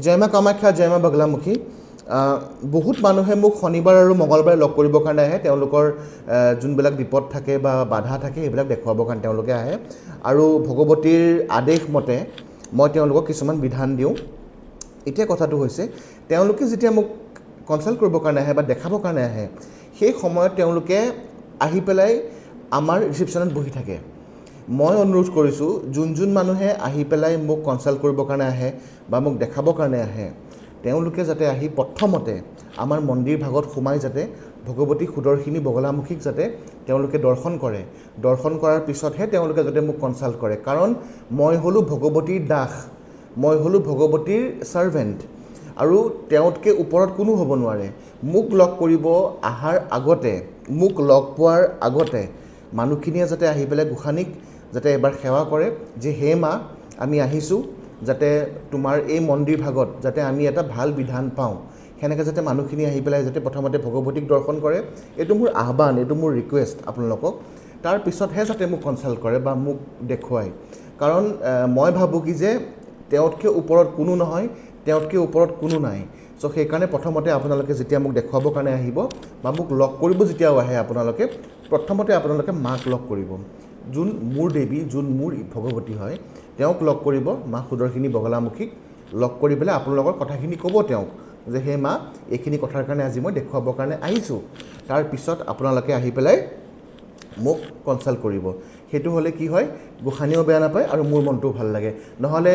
জয় মা কামাখ্যা, জয় মা বগলামুখী। বহুত মানুহে মোক শনিবাৰ আৰু মঙলবাৰে লগ কৰিবৰ কাৰণে আহে। তেওঁলোকৰ যোনবিলাক বিপদ থাকে বা বাধা থাকে সেইবিলাক দেখুৱাবৰ কাৰণে তেওঁলোকে আহে আৰু ভগৱতীৰ আদেশ মতে মই তেওঁলোকক কিছুমান বিধান দিওঁ। এতিয়া কথাটো হৈছে তেওঁলোকে যেতিয়া মোক কনচাল্ট কৰিবৰ কাৰণে আহে বা দেখাবৰ কাৰণে আহে, সেই সময়ত তেওঁলোকে আহি পেলাই আমাৰ ৰিচিপশ্যনত বহি থাকে। মই অনুৰোধ কৰিছোঁ যোন মানুহে আহি পেলাই মোক কনচাল্ট কৰিবৰ কাৰণে আহে বা মোক দেখাবৰ কাৰণে আহে, তেওঁলোকে যাতে আহি প্ৰথমতে আমাৰ মন্দিৰ ভাগত সোমাই যাতে ভগৱতী সুদৰ্শিনী বগলামুখীক যাতে তেওঁলোকে দৰ্শন কৰে। দৰ্শন কৰাৰ পিছতহে তেওঁলোকে যাতে মোক কনচাল্ট কৰে, কাৰণ মই হ'লোঁ ভগৱতীৰ দাস, মই হ'লোঁ ভগৱতীৰ ছাৰ্ভেণ্ট আৰু তেওঁতকৈ ওপৰত কোনো হ'ব নোৱাৰে। মোক লগ কৰিব অহাৰ আগতে, মোক লগ পোৱাৰ আগতে মানুহখিনিয়ে যাতে আহি পেলাই গোসানীক যাতে এবাৰ সেৱা কৰে যে হে মা, আমি আহিছোঁ যাতে তোমাৰ এই মন্দিৰ ভাগত যাতে আমি এটা ভাল বিধান পাওঁ। সেনেকৈ যাতে মানুহখিনি আহি পেলাই যাতে প্ৰথমতে ভগৱতীক দৰ্শন কৰে, এইটো মোৰ আহ্বান, এইটো মোৰ ৰিকুৱেষ্ট আপোনালোকক। তাৰপিছতহে যাতে মোক কনচাল্ট কৰে বা মোক দেখুৱায়, কাৰণ মই ভাবোঁ কি যে তেওঁতকৈ ওপৰত কোনো নহয়, তেওঁতকৈ ওপৰত কোনো নাই। চ' সেইকাৰণে প্ৰথমতে আপোনালোকে যেতিয়া মোক দেখুৱাবৰ কাৰণে আহিব বা মোক লগ কৰিব যেতিয়াও আহে আপোনালোকে, প্ৰথমতে আপোনালোকে মাক লগ কৰিব, যোন মোৰ দেৱী, যোন মোৰ ভগৱতী হয়, তেওঁক লগ কৰিব, মা সুদৰ্শিনী বগলামুখীক লগ কৰি পেলাই আপোনালোকৰ কথাখিনি ক'ব তেওঁক যে হে মা, এইখিনি কথাৰ কাৰণে আজি মই দেখুৱাবৰ কাৰণে আহিছোঁ। তাৰপিছত আপোনালোকে আহি পেলাই মোক কনচাল্ট কৰিব। সেইটো হ'লে কি হয়, গোসানীয়েও বেয়া নাপায় আৰু মোৰ মনটোও ভাল লাগে। নহ'লে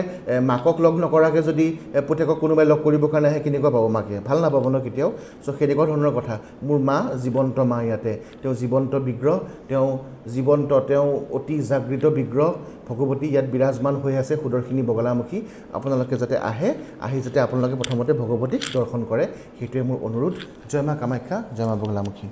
মাকক লগ নকৰাকৈ যদি পুতেকক কোনোবাই লগ কৰিবৰ কাৰণে আহে, কেনেকুৱা পাব মাকে? ভাল নাপাব ন কেতিয়াও। চ' সেনেকুৱা ধৰণৰ কথা। মোৰ মা জীৱন্ত মা, ইয়াতে তেওঁ জীৱন্ত বিগ্ৰহ, তেওঁ জীৱন্ত, তেওঁ অতি জাগৃত বিগ্ৰহ ভগৱতী ইয়াত বিৰাজমান হৈ আছে, সুদৰ্শিনী বগলামুখী। আপোনালোকে যাতে আহি যাতে আপোনালোকে প্ৰথমতে ভগৱতীক দৰ্শন কৰে, সেইটোৱে মোৰ অনুৰোধ। জয় মা কামাখ্যা, জয় মা বগলামুখী।